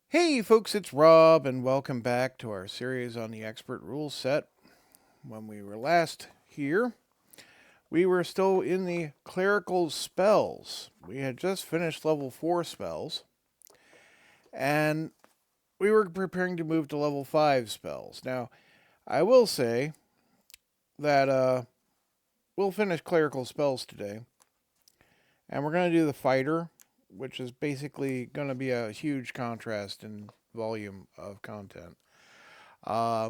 Hey folks, it's Rob, and welcome back to our series on the expert rule set. When we were last here, we were still in the clerical spells. We had just finished level 4 spells, and we were preparing to move to level 5 spells. Now, I will say that we'll finish clerical spells today, and we're going to do the fighter, which is basically going to be a huge contrast in volume of content. Uh,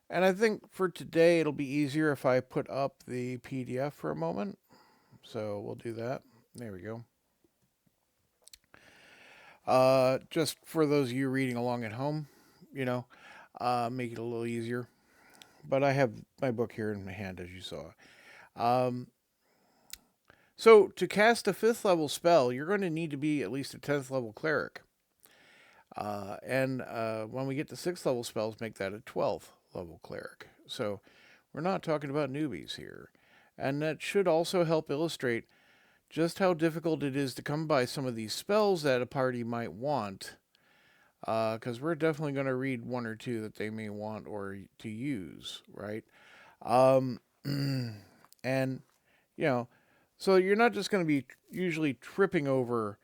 And I think for today it'll be easier if I put up the PDF for a moment. So we'll do that. There we go. Just for those of you reading along at home, you know, make it a little easier. But I have my book here in my hand, as you saw. Um, so to cast a 5th level spell, you're going to need to be at least a 10th level cleric. And when we get to 6th level spells, make that a 12th level cleric. So we're not talking about newbies here. And that should also help illustrate just how difficult it is to come by some of these spells that a party might want. Because we're definitely going to read one or two that they may want or to use, right? Um, and, you know, so you're not just going to be usually tripping over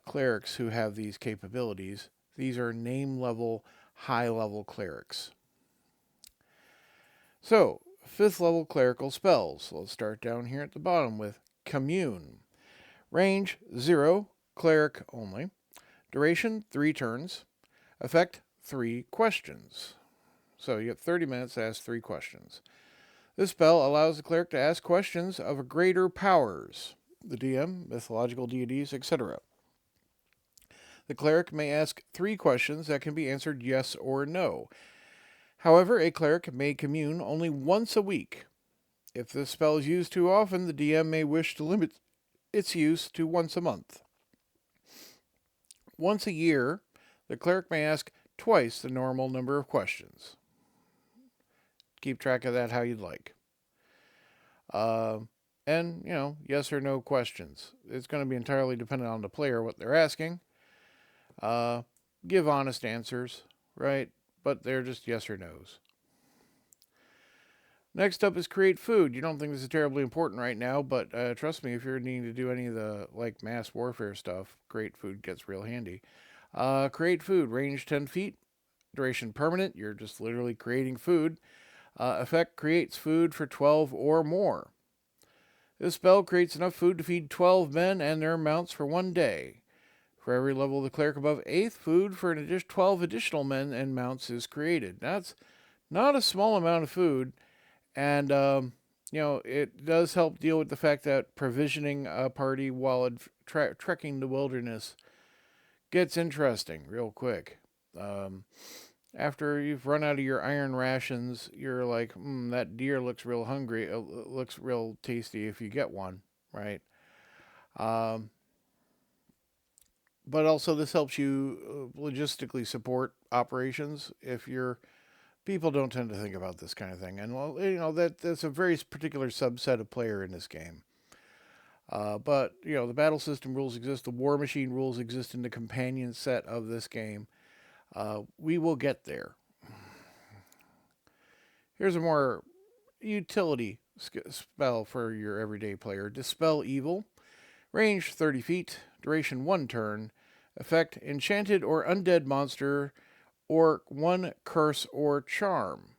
clerics who have these capabilities. These are name level, high level clerics. So, 5th level clerical spells. Let's start down here at the bottom with Commune. Range 0, cleric only. Duration 3 turns. Effect 3 questions. So you get 30 minutes to ask 3 questions. This spell allows the cleric to ask questions of greater powers, the DM, mythological deities, etc. The cleric may ask 3 questions that can be answered yes or no. However, a cleric may commune only once a week. If this spell is used too often, the DM may wish to limit its use to once a month. Once a year, the cleric may ask twice the normal number of questions. Keep track of that how you'd like. Uh, and, yes or no questions. It's going to be entirely dependent on the player, what they're asking. Uh, give honest answers, right? But they're just yes or no's. Next up is create food. You don't think this is terribly important right now, but trust me, if you're needing to do any of the mass warfare stuff, create food gets real handy. Create food, range 10 feet, duration permanent. You're just literally creating food. Effect creates food for 12 or more. This spell creates enough food to feed 12 men and their mounts for 1 day. For every level of the cleric above 8th, food for an additional 12 additional men and mounts is created. That's not a small amount of food, and it does help deal with the fact that provisioning a party while trekking the wilderness gets interesting real quick. After you've run out of your iron rations, you're like, that deer looks real hungry. It looks real tasty if you get one, right? Um, but also, this helps you logistically support operations if your people don't tend to think about this kind of thing. And, well, that's a very particular subset of player in this game. But, the battle system rules exist, the war machine rules exist in the companion set of this game. We will get there. Here's a more utility spell for your everyday player. Dispel Evil. Range 30 feet. Duration 1 turn. Effect Enchanted or Undead Monster or 1 Curse or Charm.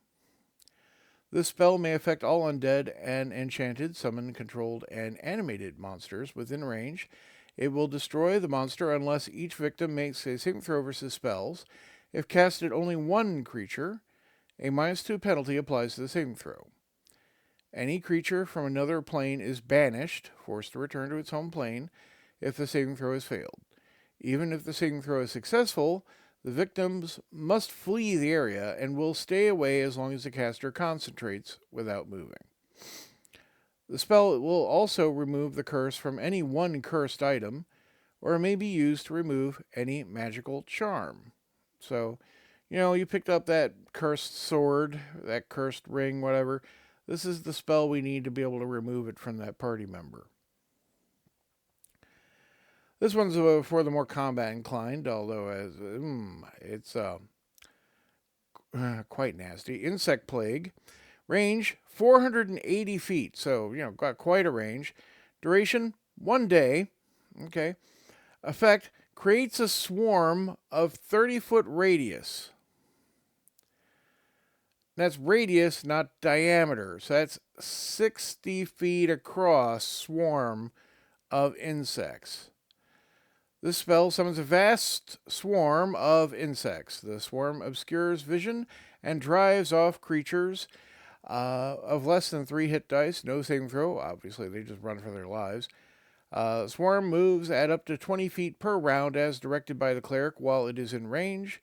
This spell may affect all undead and enchanted, summoned, controlled, and animated monsters within range. It will destroy the monster unless each victim makes a saving throw versus spells. If cast at only one creature, a -2 penalty applies to the saving throw. Any creature from another plane is banished, forced to return to its home plane, if the saving throw has failed. Even if the saving throw is successful, the victims must flee the area and will stay away as long as the caster concentrates without moving. The spell will also remove the curse from any one cursed item, or it may be used to remove any magical charm. So, you picked up that cursed sword, that cursed ring, whatever. This is the spell we need to be able to remove it from that party member. This one's for the more combat inclined, although it's quite nasty. Insect plague. Range 480 feet, so got quite a range. Duration 1 day. Okay. Effect creates a swarm of 30-foot radius. That's radius, not diameter. So that's 60 feet across swarm of insects. This spell summons a vast swarm of insects. The swarm obscures vision and drives off creatures of less than 3 hit dice. No saving throw. Obviously, they just run for their lives. Swarm moves at up to 20 feet per round as directed by the cleric while it is in range.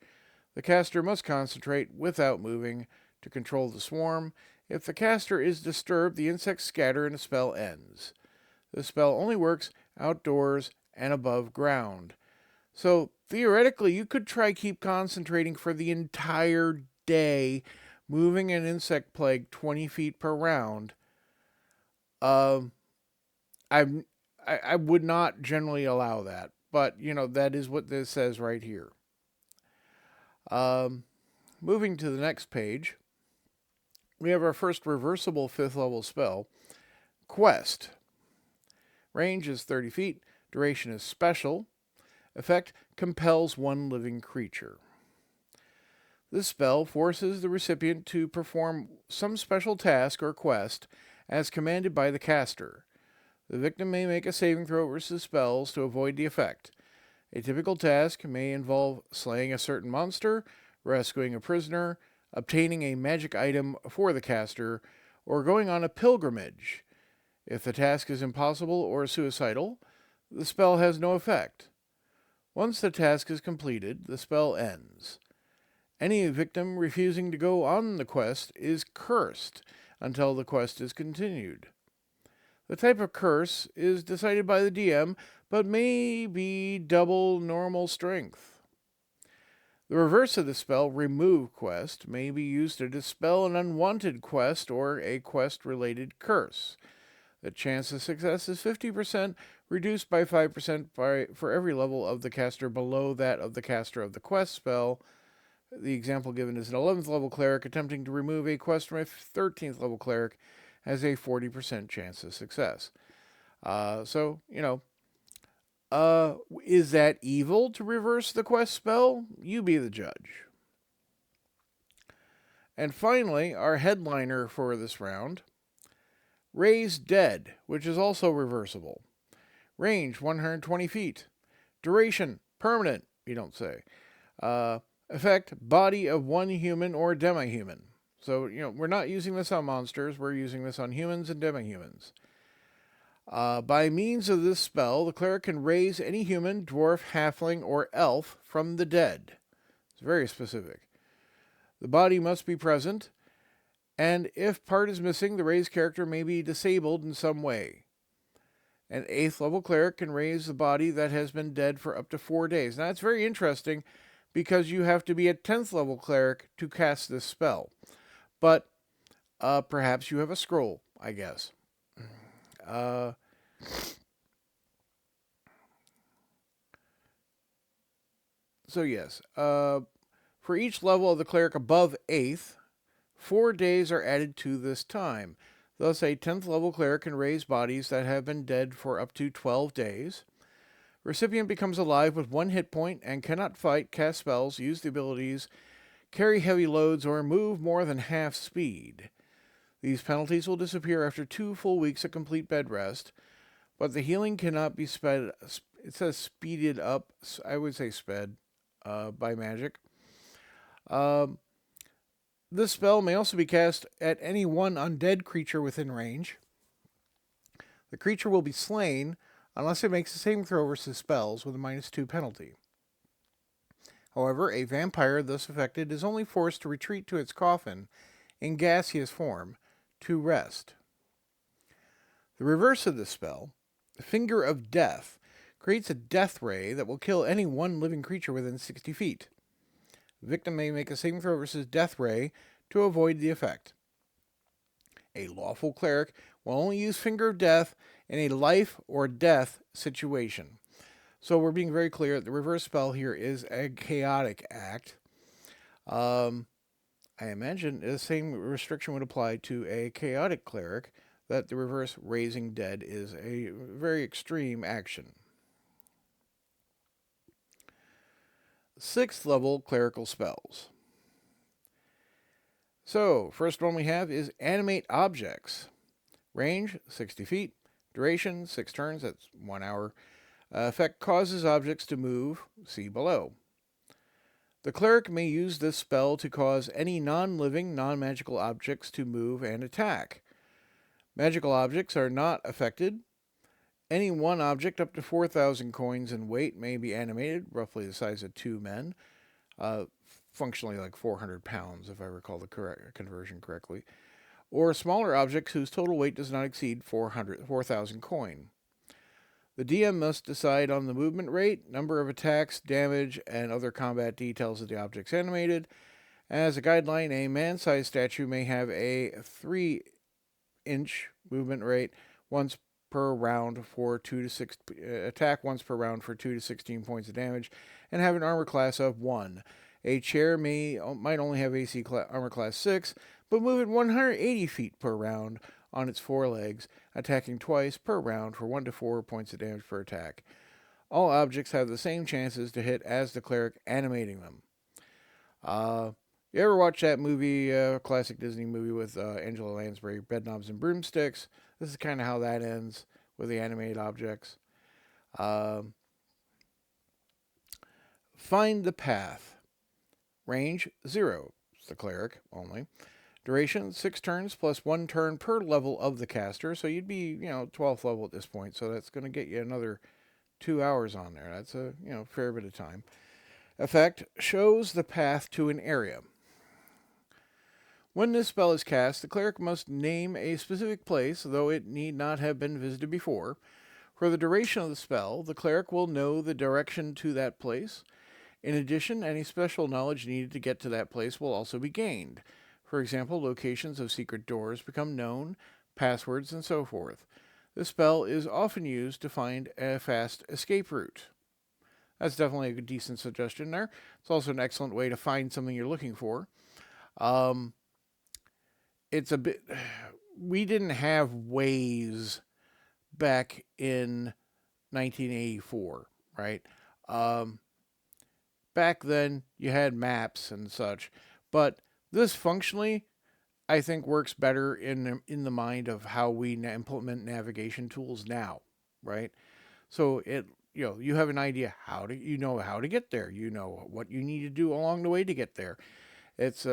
The caster must concentrate without moving to control the swarm. If the caster is disturbed, the insects scatter and the spell ends. The spell only works outdoors and above ground. So theoretically, you could try keep concentrating for the entire day, moving an insect plague 20 feet per round. I would not generally allow that, but that is what this says right here. Moving to the next page, we have our first reversible 5th level spell, Quest. Range is 30 feet. Duration is special. Effect compels one living creature. This spell forces the recipient to perform some special task or quest as commanded by the caster. The victim may make a saving throw versus spells to avoid the effect. A typical task may involve slaying a certain monster, rescuing a prisoner, obtaining a magic item for the caster, or going on a pilgrimage. If the task is impossible or suicidal, the spell has no effect. Once the task is completed, the spell ends. Any victim refusing to go on the quest is cursed until the quest is continued. The type of curse is decided by the DM, but may be double normal strength. The reverse of the spell, Remove Quest, may be used to dispel an unwanted quest or a quest-related curse. The chance of success is 50%, reduced by 5% for every level of the caster below that of the caster of the quest spell. The example given is an 11th level cleric attempting to remove a quest from a 13th level cleric has a 40% chance of success. Is that evil to reverse the quest spell? You be the judge. And finally, our headliner for this round, Raise Dead, which is also reversible. Range 120 feet. Duration permanent, you don't say. Effect body of one human or demi-human. So, we're not using this on monsters, we're using this on humans and demi-humans. By means of this spell, the cleric can raise any human, dwarf, halfling, or elf from the dead. It's very specific. The body must be present, and if part is missing, the raised character may be disabled in some way. An 8th level cleric can raise the body that has been dead for up to 4 days. Now, that's very interesting because you have to be a 10th level cleric to cast this spell. But perhaps you have a scroll, I guess. So yes, for each level of the cleric above 8th, 4 days are added to this time. Thus, a 10th level cleric can raise bodies that have been dead for up to 12 days. Recipient becomes alive with 1 hit point and cannot fight, cast spells, use the abilities, carry heavy loads, or move more than half speed. These penalties will disappear after 2 full weeks of complete bed rest, but the healing cannot be sped. It says speeded up. I would say sped by magic. This spell may also be cast at any one undead creature within range. The creature will be slain unless it makes a saving throw versus spells with a -2 penalty. However, a vampire thus affected is only forced to retreat to its coffin in gaseous form to rest. The reverse of this spell, the Finger of Death, creates a death ray that will kill any one living creature within 60 feet. The victim may make a saving throw versus death ray to avoid the effect. A lawful cleric will only use Finger of Death in a life or death situation. So we're being very clear. The reverse spell here is a chaotic act. Um, I imagine the same restriction would apply to a chaotic cleric, that the reverse raising dead is a very extreme action. 6th level clerical spells. So, first one we have is animate objects. Range 60 feet. Duration 6 turns, that's 1 hour. Effect causes objects to move, see below. The cleric may use this spell to cause any non-living, non-magical objects to move and attack. Magical objects are not affected. Any one object up to 4,000 coins in weight may be animated, roughly the size of 2 men, functionally like 400 pounds, if I recall the conversion correctly, or smaller objects whose total weight does not exceed 4,000 coin. The DM must decide on the movement rate, number of attacks, damage, and other combat details of the objects animated. As a guideline, a man-sized statue may have a 3-inch movement rate once per round for 2 to 6 attack once per round for 2 to 16 points of damage, and have an armor class of 1. A chair might only have AC armor class 6, but move at 180 feet per round on its 4 legs, attacking twice per round for 1 to 4 points of damage per attack. All objects have the same chances to hit as the cleric animating them. You ever watch that movie, classic Disney movie with Angela Lansbury, Bedknobs and Broomsticks? This is kind of how that ends with the animated objects. Find the path. Range 0. It's the cleric only. Duration 6 turns plus 1 turn per level of the caster. So you'd be, 12th level at this point. So that's going to get you another 2 hours on there. That's a, fair bit of time. Effect shows the path to an area. When this spell is cast, the cleric must name a specific place, though it need not have been visited before. For the duration of the spell, the cleric will know the direction to that place. In addition, any special knowledge needed to get to that place will also be gained. For example, locations of secret doors become known, passwords, and so forth. This spell is often used to find a fast escape route. That's definitely a decent suggestion there. It's also an excellent way to find something you're looking for. It's a bit... We didn't have Waze back in 1984, right? Back then, you had maps and such, but this functionally, I think, works better in the mind of how we implement navigation tools now, right? So you have an idea how to get there. You know what you need to do along the way to get there. It's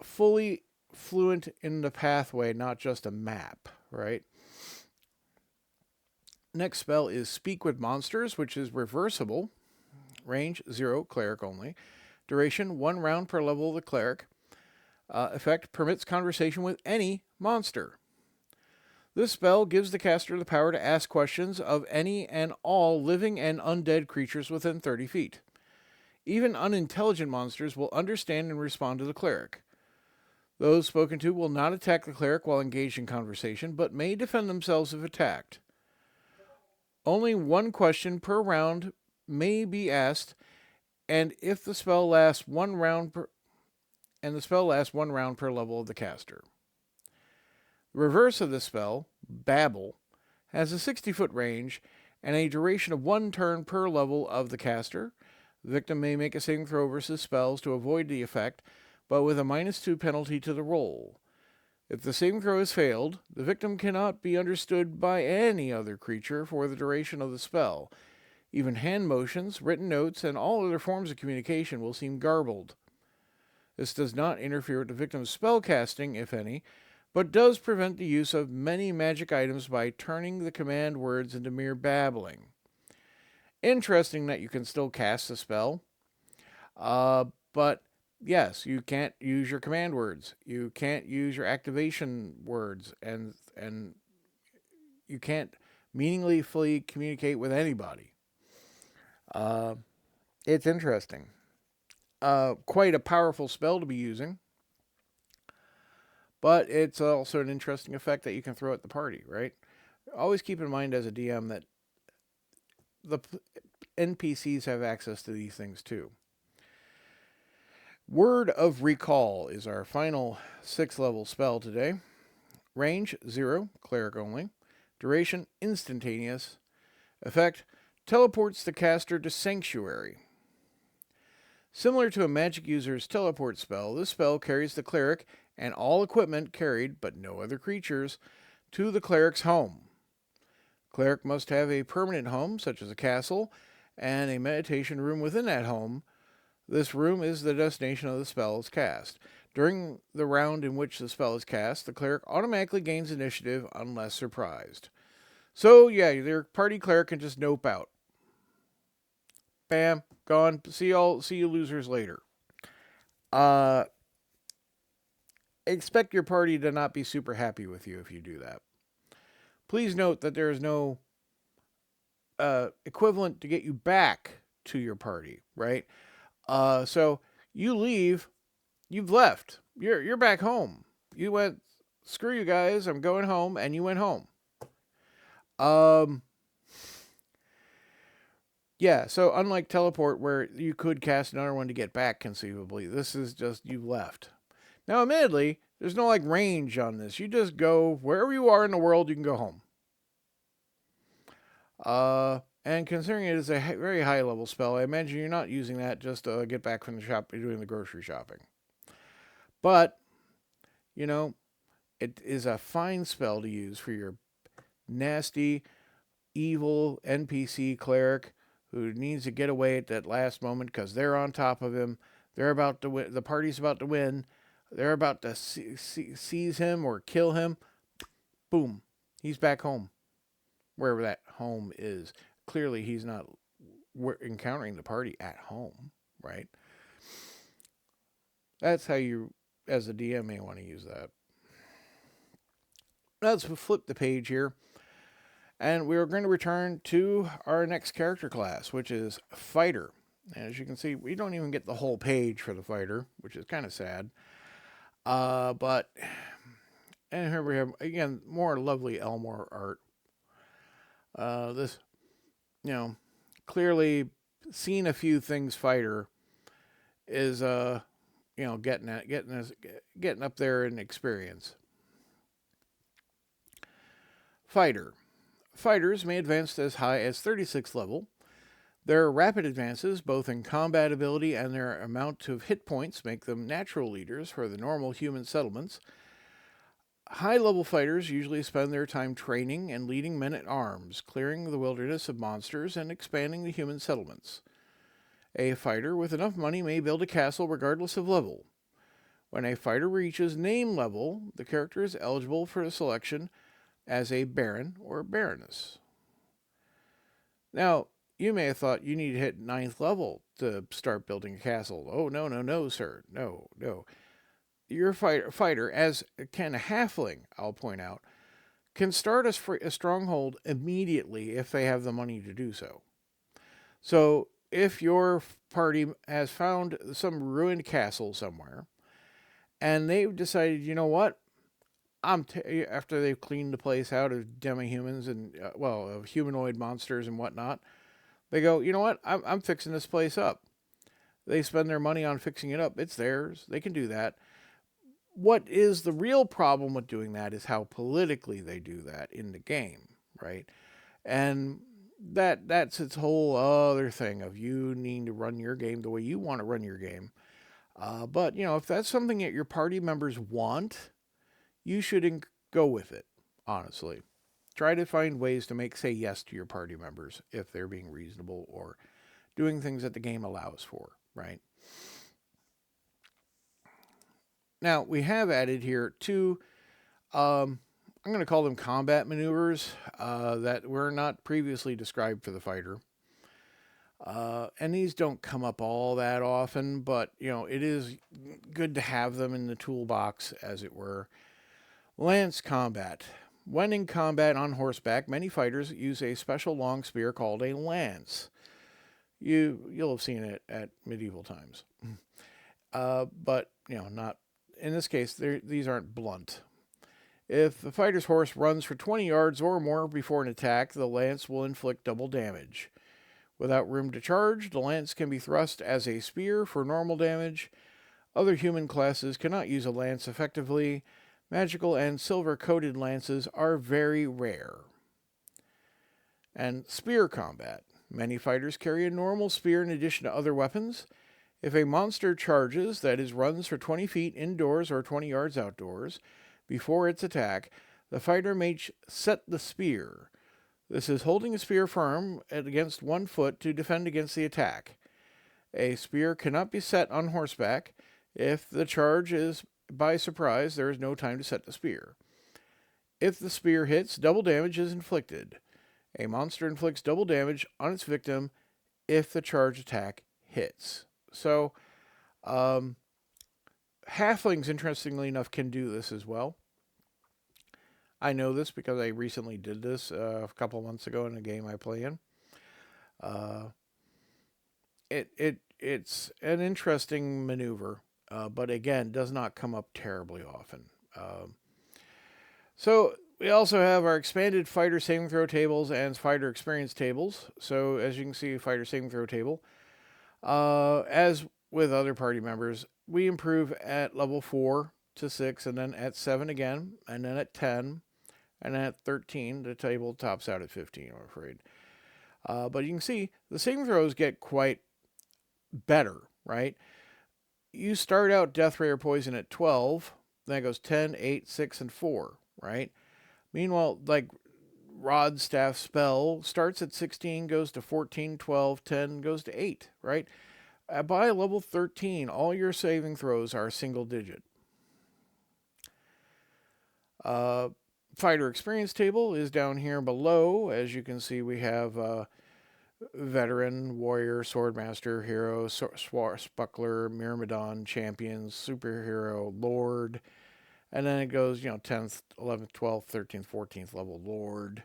fully fluent in the pathway, not just a map, right? Next spell is Speak with Monsters, which is reversible. Range 0, cleric only. Duration 1 round per level of the cleric. Effect permits conversation with any monster. This spell gives the caster the power to ask questions of any and all living and undead creatures within 30 feet. Even unintelligent monsters will understand and respond to the cleric. Those spoken to will not attack the cleric while engaged in conversation, but may defend themselves if attacked. Only 1 question per round may be asked, and if the spell lasts 1 round per level of the caster. The reverse of this spell, Babble, has a 60-foot range and a duration of 1 turn per level of the caster. The victim may make a saving throw versus spells to avoid the effect, but with a -2 penalty to the roll. If the saving throw is failed, the victim cannot be understood by any other creature for the duration of the spell. Even hand motions, written notes, and all other forms of communication will seem garbled. This does not interfere with the victim's spell casting, if any, but does prevent the use of many magic items by turning the command words into mere babbling. Interesting that you can still cast the spell, but yes, you can't use your command words. You can't use your activation words, and you can't meaningfully communicate with anybody. It's interesting. Quite a powerful spell to be using, but it's also an interesting effect that you can throw at the party, right? Always keep in mind as a DM that the NPCs have access to these things too. Word of Recall is our final 6th level spell today. Range 0, cleric only. Duration instantaneous. Effect teleports the caster to Sanctuary. Similar to a magic user's teleport spell, this spell carries the cleric and all equipment carried, but no other creatures, to the cleric's home. Cleric must have a permanent home, such as a castle, and a meditation room within that home. This room is the destination of the spell's cast. During the round in which the spell is cast, the cleric automatically gains initiative unless surprised. So, yeah, your party cleric can just nope out. Bam, gone. See you losers later. Expect your party to not be super happy with you if you do that. Please note that there is no equivalent to get you back to your party, right? So you leave, you've left. You're back home. You went, screw you guys, I'm going home, and you went home. Yeah, so unlike teleport, where you could cast another one to get back, conceivably, this is just you left. Now, admittedly, there's no range on this. You just go wherever you are in the world, you can go home. And considering it is a very high level spell, I imagine you're not using that just to get back from the shop, doing the grocery shopping. But, it is a fine spell to use for your nasty, evil NPC cleric who needs to get away at that last moment because they're on top of him. They're about to win. The party's about to win. They're about to seize him or kill him. Boom. He's back home. Wherever that home is. Clearly, he's not encountering the party at home, right? That's how you, as a DM, may want to use that. Let's flip the page here. And we're going to return to our next character class, which is Fighter. As you can see, we don't even get the whole page for the Fighter, which is kind of sad. And here we have, again, more lovely Elmore art. This, clearly seen a few things Fighter is, getting up there in experience. Fighter. Fighters may advance as high as 36th level. Their rapid advances, both in combat ability and their amount of hit points, make them natural leaders for the normal human settlements. High-level fighters usually spend their time training and leading men-at-arms, clearing the wilderness of monsters and expanding the human settlements. A fighter with enough money may build a castle regardless of level. When a fighter reaches name level, the character is eligible for a selection as a baron or baroness. Now, you may have thought you need to hit 9th level to start building a castle. Oh, no, sir. No. Your fighter, as can a halfling, I'll point out, can start a stronghold immediately if they have the money to do so. So, if your party has found some ruined castle somewhere, and they've decided, you know what, after they've cleaned the place out of demi-humans and, of humanoid monsters and whatnot, they go, you know what, I'm fixing this place up. They spend their money on fixing it up. It's theirs. They can do that. What is the real problem with doing that is how politically they do that in the game, right? And that's its whole other thing of you needing to run your game the way you want to run your game. But, if that's something that your party members want, you should go with it, honestly. Try to find ways to say yes to your party members if they're being reasonable or doing things that the game allows for, right? Now, we have added here two, I'm going to call them combat maneuvers that were not previously described for the fighter. And these don't come up all that often, but, it is good to have them in the toolbox, as it were. Lance combat. When in combat on horseback, many fighters use a special long spear called a lance. You'll have seen it at medieval times. But, not in this case, these aren't blunt. If the fighter's horse runs for 20 yards or more before an attack, the lance will inflict double damage. Without room to charge, the lance can be thrust as a spear for normal damage. Other human classes cannot use a lance effectively. Magical and silver-coated lances are very rare. And spear combat. Many fighters carry a normal spear in addition to other weapons. If a monster charges, that is, runs for 20 feet indoors or 20 yards outdoors, before its attack, the fighter may set the spear. This is holding a spear firm against 1 foot to defend against the attack. A spear cannot be set on horseback. If the charge is by surprise, there is no time to set the spear. If the spear hits, double damage is inflicted. A monster inflicts double damage on its victim if the charge attack hits. So, halflings, interestingly enough, can do this as well. I know this because I recently did this a couple months ago in a game I play in. It's an interesting maneuver, but again, does not come up terribly often. So we also have our expanded fighter saving throw tables and fighter experience tables. So as you can see, fighter saving throw table. As with other party members, we improve at level 4 to 6, and then at 7 again, and then at 10, and then at 13. The table tops out at 15, I'm afraid. But you can see the saving throws get quite better, right? You start out death ray or poison at 12, then it goes 10, 8, 6, and 4, right? Meanwhile, like rod, staff, spell starts at 16, goes to 14, 12, 10, goes to 8, right? By level 13, all your saving throws are single digit. Fighter experience table is down here below. As you can see, we have veteran, warrior, swordmaster, hero, swashbuckler, myrmidon, champions, superhero, lord, and then it goes, 10th, 11th, 12th, 13th, 14th level lord.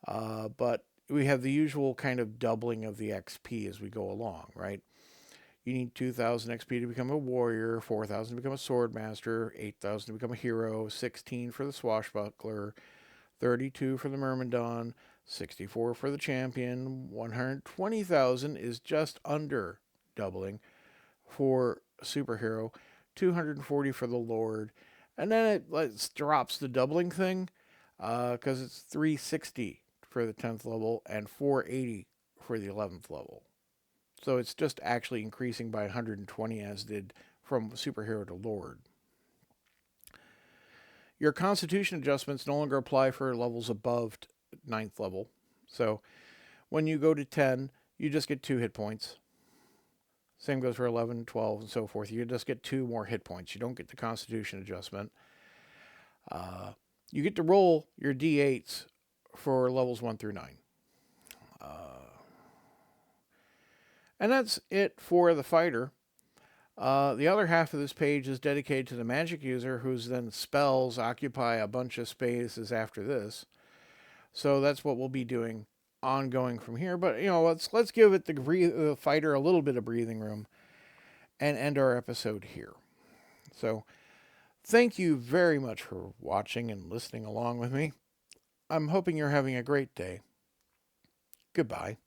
But we have the usual kind of doubling of the XP as we go along, right? You need 2,000 XP to become a warrior, 4,000 to become a swordmaster, 8,000 to become a hero, 16 for the swashbuckler, 32 for the myrmidon, 64 for the champion, 120,000 is just under doubling for superhero, 240 for the lord, and then it drops the doubling thing because it's 360 for the 10th level and 480 for the 11th level. So it's just actually increasing by 120 as did from superhero to lord. Your constitution adjustments no longer apply for levels above 9th level. So when you go to 10, you just get 2 hit points. Same goes for 11, 12, and so forth. You just get 2 more hit points. You don't get the constitution adjustment. You get to roll your d8s for levels 1 through 9. And that's it for the fighter. The other half of this page is dedicated to the magic user, whose then spells occupy a bunch of spaces after this. So that's what we'll be doing ongoing from here. But let's give it the fighter a little bit of breathing room and end our episode here. So thank you very much for watching and listening along with me. I'm hoping you're having a great day. Goodbye.